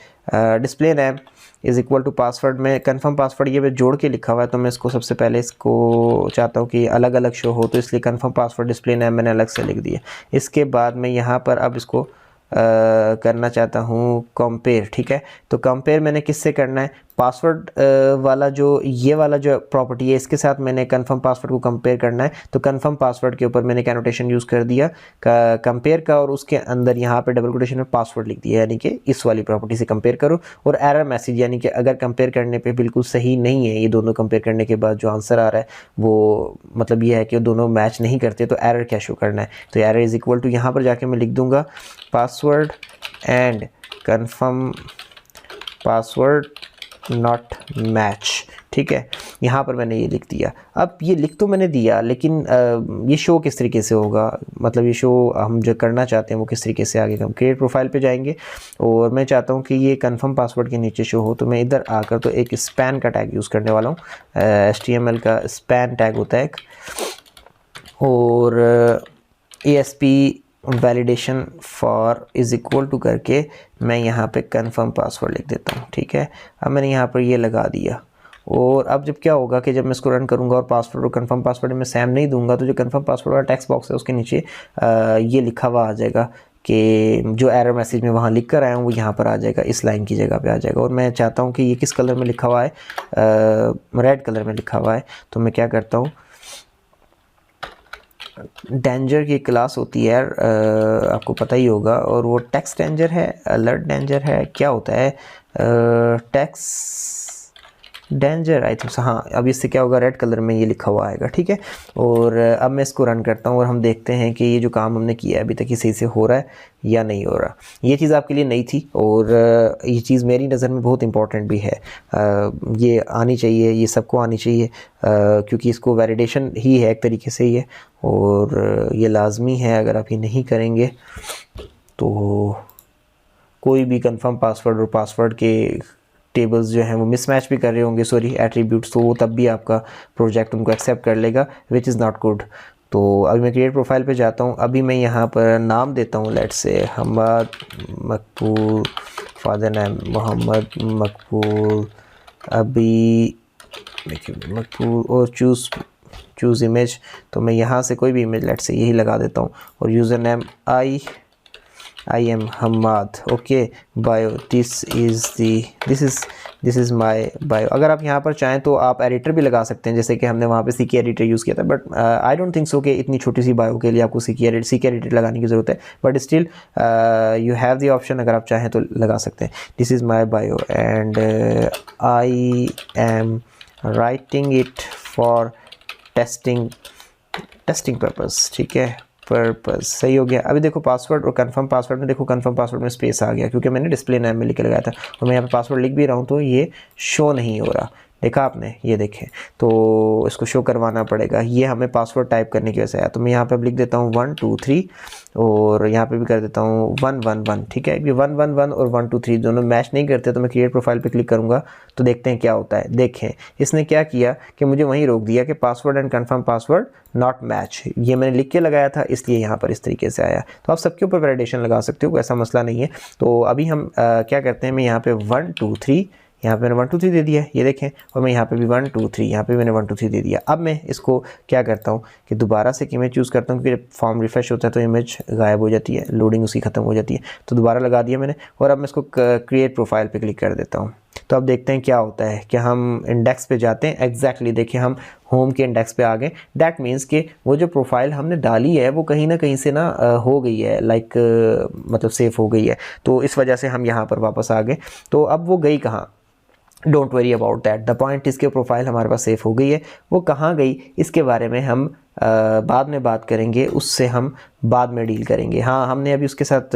display name is equal to password में कंफर्म पासवर्ड ये मैं जोड़ के लिखा हुआ है, तो मैं इसको सबसे पहले इसको चाहता हूँ कि अलग अलग शो हो, तो इसलिए कंफर्म पासवर्ड डिस्प्ले नेम मैंने अलग से लिख दिया। इसके बाद मैं यहाँ पर अब इसको करना चाहता हूँ कंपेयर, ठीक है। तो कंपेयर मैंने किससे करना है, पासवर्ड वाला जो ये वाला जो प्रॉपर्टी है इसके साथ मैंने कंफर्म पासवर्ड को कंपेयर करना है। तो कंफर्म पासवर्ड के ऊपर मैंने एक एनोटेशन यूज़ कर दिया कंपेयर का और उसके अंदर यहाँ पे डबल कोटेशन में पासवर्ड लिख दिया, यानी कि इस वाली प्रॉपर्टी से कंपेयर करो। और एरर मैसेज, यानी कि अगर कंपेयर करने पे बिल्कुल सही नहीं है, ये दोनों कंपेयर करने के बाद जो आंसर आ रहा है वो मतलब ये है कि दोनों मैच नहीं करते, तो एरर क्या शो करना है। तो एरर इज़ इक्वल टू यहाँ पर जाके मैं लिख दूँगा password and confirm password not match, ठीक है। यहाँ पर मैंने ये लिख दिया। अब ये लिख तो मैंने दिया, लेकिन ये शो किस तरीके से होगा, मतलब ये शो हम जो करना चाहते हैं वो किस तरीके से आगे। हम क्रिएट प्रोफाइल पे जाएंगे और मैं चाहता हूँ कि ये कंफर्म पासवर्ड के नीचे शो हो, तो मैं इधर आकर तो एक स्पैन का टैग यूज़ करने वाला हूँ। HTML का स्पैन टैग होता है एक, और ASP validation for is equal to करके मैं यहाँ पे कंफर्म पासवर्ड लिख देता हूँ, ठीक है। अब मैंने यहाँ पर ये लगा दिया और अब जब क्या होगा कि जब मैं इसको रन करूँगा और पासवर्ड और कंफर्म पासवर्ड में सेम नहीं दूंगा तो जो कंफर्म पासवर्ड वाला टेक्स्ट बॉक्स है उसके नीचे ये लिखा हुआ आ जाएगा कि जो एरर मैसेज में वहाँ लिख कर आया हूँ वो यहाँ पर आ जाएगा, इस लाइन की जगह पे आ जाएगा। और मैं चाहता हूँ कि ये किस कलर में लिखा हुआ है, रेड कलर में लिखा हुआ है। तो मैं क्या करता हूँ, डेंजर की क्लास होती है आपको पता ही होगा, और वो टेक्स्ट डेंजर है, अलर्ट डेंजर है, क्या होता है टेक्स्ट डेंजर आई थिंक। हाँ, अब इससे क्या होगा, रेड कलर में ये लिखा हुआ आएगा, ठीक है। और अब मैं इसको रन करता हूँ और हम देखते हैं कि ये जो काम हमने किया है अभी तक ये सही से हो रहा है या नहीं हो रहा। ये चीज़ आपके लिए नई थी और ये चीज़ मेरी नज़र में बहुत इंपॉर्टेंट भी है। ये आनी चाहिए, ये सबको आनी चाहिए, क्योंकि इसको वैलिडेशन ही है एक तरीके से ये, और ये लाजमी है। अगर आप ये नहीं करेंगे तो कोई भी कंफर्म पासवर्ड और पासवर्ड के टेबल्स जो हैं वो मिसमैच भी कर रहे होंगे, सॉरी एट्रीब्यूट्स, तो वो तब भी आपका प्रोजेक्ट उनको एक्सेप्ट कर लेगा, विच इज़ नॉट गुड। तो अभी मैं क्रिएट प्रोफाइल पे जाता हूँ। अभी मैं यहाँ पर नाम देता हूँ, let's say Hammad Maqbool, father name Mohammad मकबूल, अभी देखिए मकबूल, और चूज़ इमेज। तो मैं यहाँ से कोई भी इमेज लेट्स से यही लगा देता हूँ, और user name I am Hammad, okay. Bio this is my bio. अगर आप यहाँ पर चाहें तो आप एडिटर भी लगा सकते हैं, जैसे कि हमने वहाँ पे CK एडिटर यूज़ किया था, but I don't think so कि इतनी छोटी सी बायो के लिए आपको CK एडिटर लगाने की ज़रूरत है, but still you have the option, अगर आप चाहें तो लगा सकते हैं। This is my bio and I am writing it for testing purpose, ठीक है, पर्पस सही हो गया। अभी देखो पासवर्ड और कंफर्म पासवर्ड में, देखो कंफर्म पासवर्ड में स्पेस आ गया क्योंकि मैंने डिस्प्ले नेम में लिख के लगाया था, और मैं यहाँ पे पासवर्ड लिख भी रहा हूँ तो ये शो नहीं हो रहा। देखा आपने, ये देखें, तो इसको शो करवाना पड़ेगा। ये हमें पासवर्ड टाइप करने की वजह से आया, तो मैं यहाँ पे अब लिख देता हूँ 1 2 3 और यहाँ पे भी कर देता हूँ 1 1 1, ठीक है। ये 1 1 1 और 1 2 3 दोनों मैच नहीं करते, तो मैं क्रिएट प्रोफाइल पे क्लिक करूँगा तो देखते हैं क्या होता है। देखें इसने क्या किया कि मुझे वहीं रोक दिया कि password and confirm password not match. ये मैंने लिख के लगाया था, इसलिए यहाँ पर इस तरीके से आया। तो आप सबके ऊपर वैलिडेशन लगा सकते हो, कोई ऐसा मसला नहीं है। तो अभी हम क्या करते हैं, मैं यहाँ पे 1 2 3, यहाँ पे मैंने 1 2 3 दे दिया है, ये देखें, और मैं यहाँ पे भी 1 2 3, यहाँ पे मैंने 1 2 3 दे दिया। अब मैं इसको क्या करता हूँ कि दोबारा से एक इमेज चूज़ करता हूँ, क्योंकि जब फॉर्म रिफ्रेश होता है तो इमेज गायब हो जाती है, लोडिंग उसकी ख़त्म हो जाती है। तो दोबारा लगा दिया मैंने, और अब मैं इसको क्रिएट प्रोफाइल पे क्लिक कर देता हूँ। तो अब देखते हैं क्या होता है कि हम इंडेक्स पे जाते हैं। एग्जैक्टली देखिए हम होम के इंडेक्स पे आ गए। दैट मीन्स कि वो जो प्रोफाइल हमने डाली है वो कहीं ना कहीं से ना हो गई है, लाइक मतलब सेफ हो गई है। तो इस वजह से हम यहाँ पर वापस आ गए। तो अब वो गई कहाँ, don't worry about that, the point इसके प्रोफाइल हमारे पास सेफ हो गई है। वो कहाँ गई इसके बारे में हम बाद में बात करेंगे, उससे हम बाद में डील करेंगे। हाँ, हमने अभी उसके साथ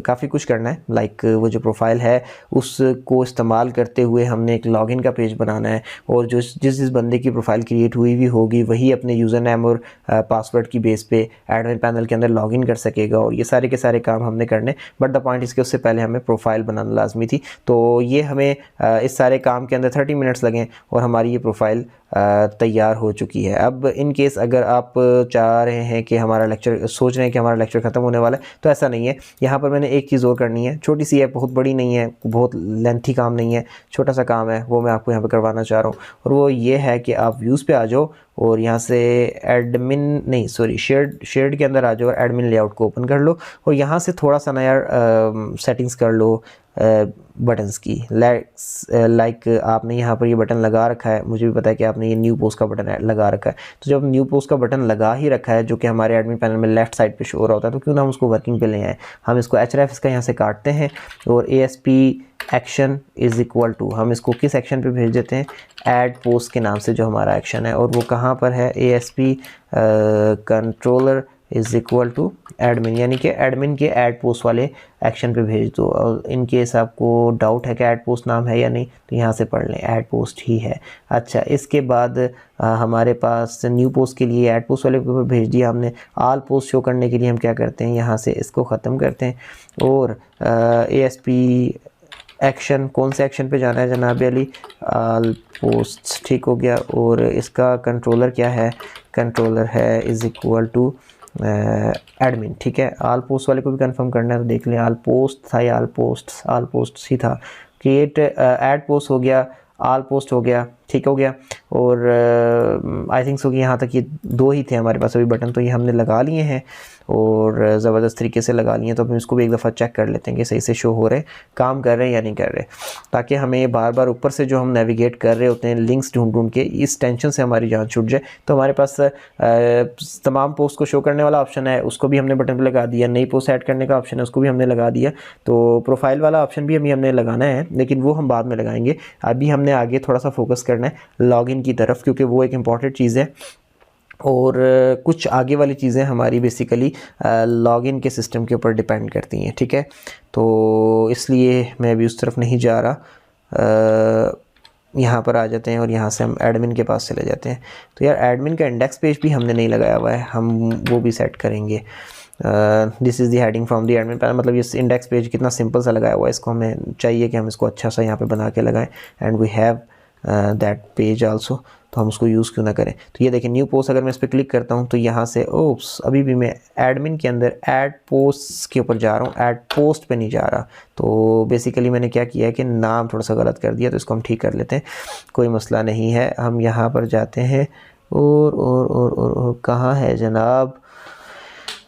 काफ़ी कुछ करना है, लाइक वो जो प्रोफाइल है उसको इस्तेमाल करते हुए हमने एक लॉगिन का पेज बनाना है, और जो जिस बंदे की प्रोफाइल क्रिएट हुई भी होगी वही अपने यूज़र नेम और पासवर्ड की बेस पे एडमिन पैनल के अंदर लॉगिन कर सकेगा, और ये सारे के सारे काम हमने करने। बट द पॉइंट इसके उससे पहले हमें प्रोफाइल बनाना लाजमी थी। तो ये हमें इस सारे काम के अंदर 30 मिनट्स लगें और हमारी ये प्रोफाइल तैयार हो चुकी है। अब इन केस अगर आप चाह रहे हैं कि हमारा लेक्चर, सोच रहे हैं कि हमारा लेक्चर ख़त्म होने वाला है, तो ऐसा नहीं है। यहाँ पर मैंने एक चीज़ और करनी है, छोटी सी है, बहुत बड़ी नहीं है, बहुत लेंथी काम नहीं है, छोटा सा काम है, वो मैं आपको यहाँ पर करवाना चाह रहा हूँ। और वो ये है कि आप व्यूज़ पे आ जाओ और यहाँ से एडमिन नहीं सॉरी शेयर्ड के अंदर आ जाओ और एडमिन लेआउट को ओपन कर लो, और यहाँ से थोड़ा सा नया सेटिंग्स कर लो बटन्स की। लाइक आपने यहाँ पर ये बटन लगा रखा है, मुझे भी पता है कि आपने ये न्यू पोस्ट का बटन लगा रखा है। तो जब न्यू पोस्ट का बटन लगा ही रखा है, जो कि हमारे एडमिन पैनल में लेफ्ट साइड पे शो हो रहा होता है, तो क्यों ना हम उसको वर्किंग पे ले आए। हम इसको href इसका यहाँ से काटते हैं, और ASP action is equal to, हम इसको किस एक्शन पे भेज देते हैं, ऐड पोस्ट के नाम से जो हमारा एक्शन है, और वो कहाँ पर है, ASP controller is equal to admin, यानी कि एडमिन के ऐड पोस्ट वाले एक्शन पे भेज दो। और इन केस आपको डाउट है कि ऐड पोस्ट नाम है या नहीं, तो यहाँ से पढ़ लें, ऐड पोस्ट ही है। अच्छा, इसके बाद हमारे पास न्यू पोस्ट के लिए ऐड पोस्ट वाले पे भेज दिया हमने। आल पोस्ट शो करने के लिए हम क्या करते हैं, यहाँ से इसको ख़त्म करते हैं, और ASP एक्शन, कौन से एक्शन पे जाना है जनाब अली, आल पोस्ट, ठीक हो गया। और इसका कंट्रोलर क्या है, कंट्रोलर है इज़ इक्वल टू एडमिन, ठीक है। आल पोस्ट वाले को भी कंफर्म करना है, तो देख लें आल पोस्ट था या आल पोस्ट ही था। क्रिएट ऐड पोस्ट हो गया, आल पोस्ट हो गया, ठीक हो गया। और आई थिंक सो कि यहाँ तक ये दो ही थे हमारे पास अभी बटन, तो ये हमने लगा लिए हैं और ज़बरदस्त तरीके से लगा लिए हैं। तो हम इसको भी एक दफ़ा चेक कर लेते हैं कि सही से शो हो रहे, काम कर रहे हैं या नहीं कर रहे, ताकि हमें बार बार ऊपर से जो हम नेविगेट कर रहे होते हैं लिंक्स ढूंढ के, इस टेंशन से हमारी जान छूट जाए। तो हमारे पास तमाम पोस्ट को शो करने वाला ऑप्शन है, उसको भी हमने बटन पर लगा दिया। नई पोस्ट ऐड करने का ऑप्शन है, उसको भी हमने लगा दिया। तो प्रोफाइल वाला ऑप्शन भी हमने लगाना है, लेकिन वो हम बाद में लगाएंगे। अभी हमने आगे थोड़ा सा फोकस करना है लॉगिन की तरफ, क्योंकि वो एक इम्पॉर्टेंट चीज़ है। और कुछ आगे वाली चीज़ें हमारी बेसिकली लॉगिन के सिस्टम के ऊपर डिपेंड करती हैं, ठीक है। तो इसलिए मैं अभी उस तरफ नहीं जा रहा, यहाँ पर आ जाते हैं और यहाँ से हम एडमिन के पास चले जाते हैं। तो यार एडमिन का इंडेक्स पेज भी हमने नहीं लगाया हुआ है, हम वो भी सेट करेंगे। This is the heading from the admin panel, मतलब ये इंडेक्स पेज कितना सिंपल सा लगाया हुआ है, इसको हमें चाहिए कि हम इसको अच्छा सा यहाँ पे बना के लगाएं। And we have that page also, तो हम उसको यूज़ क्यों ना करें। तो ये देखें न्यू पोस्ट, अगर मैं इस पर क्लिक करता हूँ तो यहाँ से ओप्स, अभी भी मैं एडमिन के अंदर ऐड पोस्ट के ऊपर जा रहा हूँ, ऐड पोस्ट पे नहीं जा रहा। तो बेसिकली मैंने क्या किया है कि नाम थोड़ा सा गलत कर दिया, तो इसको हम ठीक कर लेते हैं, कोई मसला नहीं है। हम यहाँ पर जाते हैं और कहाँ है जनाब,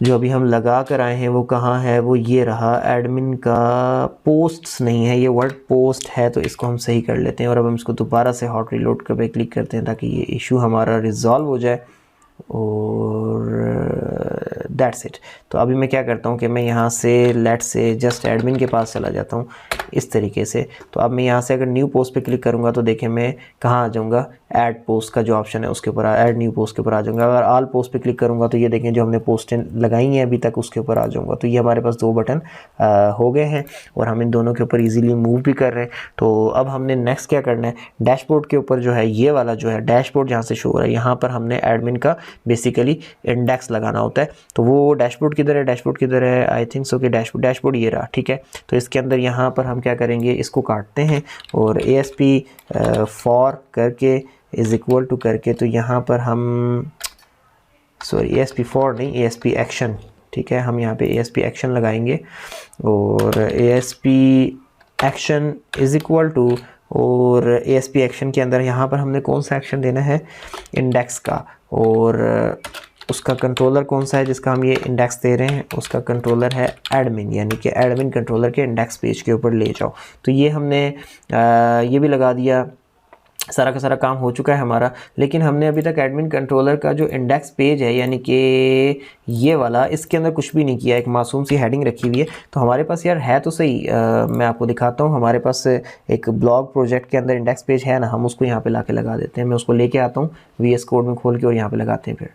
जो अभी हम लगा कर आए हैं वो कहाँ है, वो ये रहा। एडमिन का पोस्ट्स नहीं है, ये वर्ड पोस्ट है, तो इसको हम सही कर लेते हैं। और अब हम इसको दोबारा से हॉट रीलोड कर पे क्लिक करते हैं ताकि ये इशू हमारा रिजॉल्व हो जाए, और दैट्स इट। तो अभी मैं क्या करता हूँ कि मैं यहाँ से लेट से जस्ट एडमिन के पास चला जाता हूँ। इस तरीके से। तो अब मैं यहाँ से अगर न्यू पोस्ट पे क्लिक करूँगा तो देखें मैं कहाँ आ जाऊँगा, ऐड पोस्ट का जो ऑप्शन है उसके ऊपर, ऐड न्यू पोस्ट के ऊपर आ जाऊँगा। अगर ऑल पोस्ट पे क्लिक करूँगा तो ये देखें जो हमने पोस्टें लगाई हैं अभी तक उसके ऊपर आ जाऊँगा। तो ये हमारे पास 2 बटन हो गए हैं और हम इन दोनों के ऊपर ईजिली मूव भी कर रहे हैं। तो अब हमने नेक्स्ट क्या करना है, डैशबोर्ड के ऊपर जो है ये वाला जो है डैशबोर्ड जहाँ से शो हो रहा है यहाँ पर हमने एडमिन का बेसिकली इंडेक्स लगाना होता है। तो वो डैशबोर्ड किधर है, डैशबोर्ड किधर है, आई थिंक सो कि डैशबोर्ड ये रहा, ठीक है। तो इसके अंदर यहाँ पर हम क्या करेंगे, इसको काटते हैं और ASP फॉर करके इज़ इक्वल टू करके, तो यहाँ पर हम सॉरी ASP फॉर नहीं, ASP एक्शन, ठीक है। हम यहाँ पे ASP एक्शन लगाएंगे और ASP action is equal to, और ASP एक्शन के अंदर यहाँ पर हमने कौन सा एक्शन देना है, इंडेक्स का, और उसका कंट्रोलर कौन सा है जिसका हम ये इंडेक्स दे रहे हैं, उसका कंट्रोलर है एडमिन, यानी कि एडमिन कंट्रोलर के इंडेक्स पेज के ऊपर ले जाओ। तो ये हमने ये भी लगा दिया, सारा का सारा काम हो चुका है हमारा। लेकिन हमने अभी तक एडमिन कंट्रोलर का जो इंडेक्स पेज है यानी कि ये वाला, इसके अंदर कुछ भी नहीं किया, एक मासूम सी हेडिंग रखी हुई है। तो हमारे पास यार है तो सही, मैं आपको दिखाता हूँ। हमारे पास एक ब्लॉग प्रोजेक्ट के अंदर इंडेक्स पेज है ना, हम उसको यहाँ पे ला के लगा देते हैं। मैं उसको लेके आता हूँ VS कोड में खोल के और यहाँ पे लगाते हैं। फिर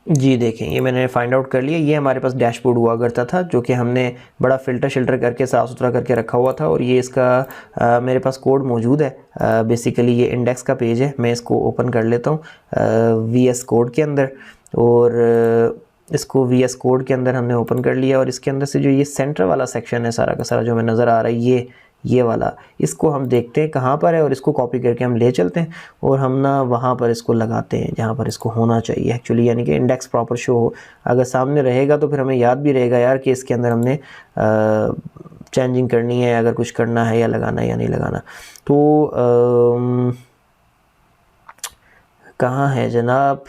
जी देखें ये मैंने फाइंड आउट कर लिया, ये हमारे पास डैशबोर्ड हुआ करता था जो कि हमने बड़ा फ़िल्टर शिल्टर करके साफ़ सुथरा करके रखा हुआ था। और ये इसका मेरे पास कोड मौजूद है। बेसिकली ये इंडेक्स का पेज है, मैं इसको ओपन कर लेता हूँ VS कोड के अंदर, और इसको VS कोड के अंदर हमने ओपन कर लिया। और इसके अंदर से जो ये सेंटर वाला सेक्शन है सारा का सारा जो हमें नज़र आ रहा है, ये वाला, इसको हम देखते हैं कहाँ पर है और इसको कॉपी करके हम ले चलते हैं और हम ना वहाँ पर इसको लगाते हैं जहाँ पर इसको होना चाहिए एक्चुअली, यानी कि इंडेक्स प्रॉपर शो हो। अगर सामने रहेगा तो फिर हमें याद भी रहेगा यार कि इसके अंदर हमने चेंजिंग करनी है, अगर कुछ करना है या लगाना है या नहीं लगाना। तो कहाँ है जनाब,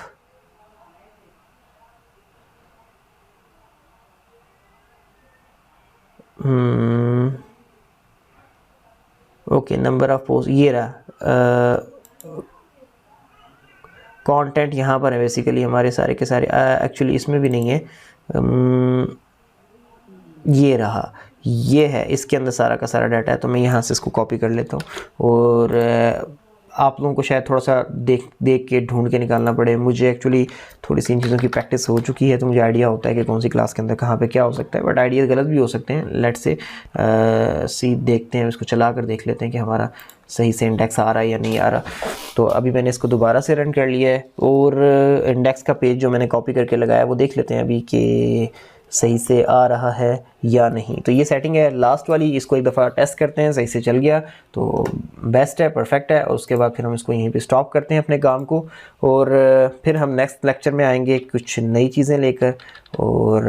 ओके, नंबर ऑफ पोस्ट ये रहा, कंटेंट यहाँ पर है बेसिकली हमारे सारे के सारे, एक्चुअली इसमें भी नहीं है, ये रहा, ये है, इसके अंदर सारा का सारा डाटा है। तो मैं यहाँ से इसको कॉपी कर लेता हूँ और आप लोगों को शायद थोड़ा सा देख के ढूंढ के निकालना पड़े। मुझे एक्चुअली थोड़ी सी इन चीज़ों की प्रैक्टिस हो चुकी है तो मुझे आइडिया होता है कि कौन सी क्लास के अंदर कहाँ पे क्या हो सकता है, बट आइडिया गलत भी हो सकते हैं। लेट्स से देखते हैं, इसको चला कर देख लेते हैं कि हमारा सही से इंडेक्स आ रहा है या नहीं आ रहा। तो अभी मैंने इसको दोबारा से रन कर लिया है और इंडेक्स का पेज जो मैंने कॉपी करके लगाया वो देख लेते हैं अभी कि सही से आ रहा है या नहीं। तो ये सेटिंग है लास्ट वाली, इसको एक दफ़ा टेस्ट करते हैं, सही से चल गया तो बेस्ट है, परफेक्ट है। और उसके बाद फिर हम इसको यहीं पे स्टॉप करते हैं अपने काम को और फिर हम नेक्स्ट लेक्चर में आएंगे कुछ नई चीज़ें लेकर। और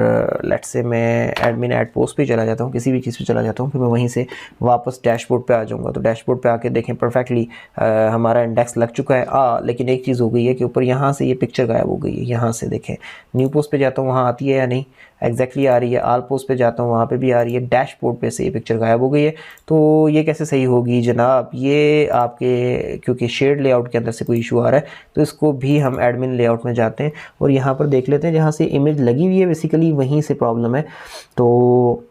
लेट्स से मैं एडमिन ऐड पोस्ट पे चला जाता हूँ, किसी भी चीज़ पे चला जाता हूँ, फिर मैं वहीं से वापस डैशबोर्ड पे आ जाऊँगा। तो डैशबोर्ड पे आके देखें परफेक्टली हमारा इंडेक्स लग चुका है। लेकिन एक चीज़ हो गई है कि ऊपर यहाँ से ये पिक्चर गायब हो गई है। यहाँ से देखें, न्यू पोस्ट पे जाता हूँ, वहाँ आती है या नहीं, एग्जैक्टली आ रही है। आल पोस्ट पे जाता हूँ, वहाँ पे भी आ रही है। डैशबोर्ड पे से ये पिक्चर गायब हो गई है। तो ये कैसे सही होगी जनाब? ये आपके क्योंकि शेयर्ड लेआउट के अंदर से कोई इशू आ रहा है, तो इसको भी हम एडमिन लेआउट में जाते हैं और यहाँ पर देख लेते हैं जहाँ से इमेज लगी हुई है बेसिकली वहीं से प्रॉब्लम है। तो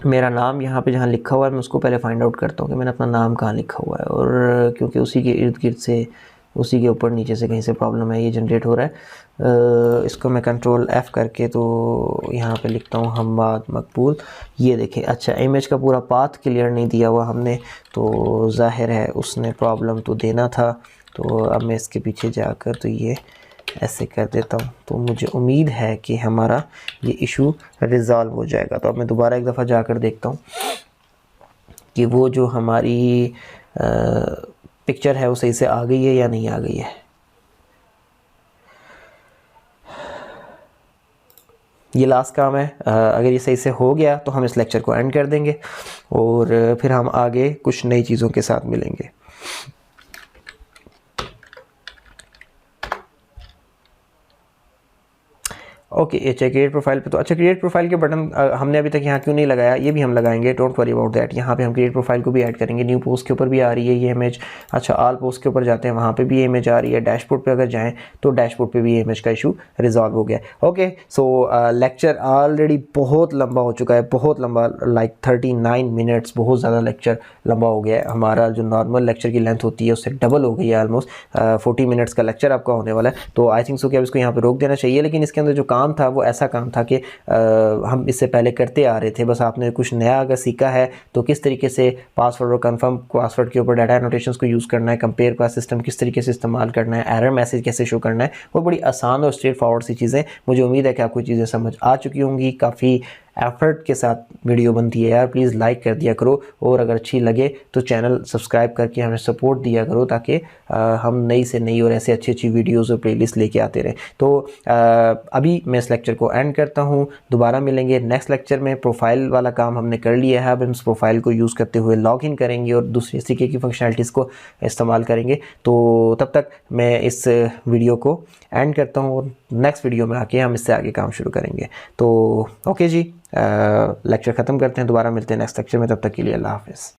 मेरा नाम यहाँ पे जहाँ लिखा हुआ है मैं उसको पहले फाइंड आउट करता हूँ कि मैंने अपना नाम कहाँ लिखा हुआ है, और क्योंकि उसी के इर्द गिर्द से, उसी के ऊपर नीचे से कहीं से प्रॉब्लम है, ये जनरेट हो रहा है। इसको मैं कंट्रोल F करके तो यहाँ पे लिखता हूँ हम्माद मकबूल। ये देखें, अच्छा इमेज का पूरा पाथ क्लियर नहीं दिया हुआ हमने, तो जाहिर है उसने प्रॉब्लम तो देना था। तो अब मैं इसके पीछे जाकर तो ये ऐसे कर देता हूँ, तो मुझे उम्मीद है कि हमारा ये इशू रिज़ॉल्व हो जाएगा। तो अब मैं दोबारा एक दफ़ा जाकर देखता हूँ कि वो जो हमारी पिक्चर है वो सही से आ गई है या नहीं आ गई है। ये लास्ट काम है। अगर ये सही से हो गया तो हम इस लेक्चर को एंड कर देंगे और फिर हम आगे कुछ नई चीज़ों के साथ मिलेंगे। ओके ये क्रिएट प्रोफाइल पे तो अच्छा क्रिएट प्रोफाइल के बटन हमने अभी तक यहाँ क्यों नहीं लगाया, ये भी हम लगाएंगे, डोंट वरी अबाउट दैट। यहाँ पे हम क्रिएट प्रोफाइल को भी ऐड करेंगे। न्यू पोस्ट के ऊपर भी आ रही है ये इमेज। अच्छा ऑल पोस्ट के ऊपर जाते हैं, वहाँ पे भी ये इमेज आ रही है। डैशबोर्ड पे अगर जाएँ तो डैशबोर्ड पे भी ये इमेज का इशू रिजॉल्व हो गया। ओके सो लेक्चर ऑलरेडी बहुत लंबा हो चुका है, बहुत लंबा, लाइक 39 मिनट्स, बहुत ज़्यादा लेक्चर लंबा हो गया है। हमारा जो नॉर्मल लेक्चर की लेंथ होती है उससे डबल हो गई है, ऑलमोस्ट 40 मिनट्स का लेक्चर आपका होने वाला है। तो आई थिंक सो कि अब इसको यहाँ पे रोक देना चाहिए। लेकिन इसके अंदर जो काम था वो ऐसा काम था कि हम इससे पहले करते आ रहे थे, बस आपने कुछ नया अगर सीखा है तो किस तरीके से पासवर्ड और कंफर्म पासवर्ड के ऊपर डाटा एनोटेशंस को यूज़ करना है, कंपेयर का सिस्टम किस तरीके से इस्तेमाल करना है, एरर मैसेज कैसे शो करना है, वो बड़ी आसान और स्ट्रेट फॉरवर्ड सी चीज़ें। मुझे उम्मीद है कि आपको चीज़ें समझ आ चुकी होंगी। काफ़ी एफर्ट के साथ वीडियो बनती है यार, प्लीज़ लाइक कर दिया करो, और अगर अच्छी लगे तो चैनल सब्सक्राइब करके हमें सपोर्ट दिया करो, ताकि हम नई से नई और ऐसे अच्छी अच्छी वीडियोस और प्लेलिस्ट लेके आते रहें। तो अभी मैं इस लेक्चर को एंड करता हूँ, दोबारा मिलेंगे नेक्स्ट लेक्चर में। प्रोफाइल वाला काम हमने कर लिया है, अब हम इस प्रोफाइल को यूज़ करते हुए लॉगिन करेंगे और दूसरे तरीके की फंक्शनलिटीज़ को इस्तेमाल करेंगे। तो तब तक मैं इस वीडियो को एंड करता हूँ और नेक्स्ट वीडियो में आके हम इससे आगे काम शुरू करेंगे। तो ओके जी, लेक्चर ख़त्म करते हैं, दोबारा मिलते हैं नेक्स्ट लेक्चर में। तब तक के लिए अल्लाह हाफ़िज़।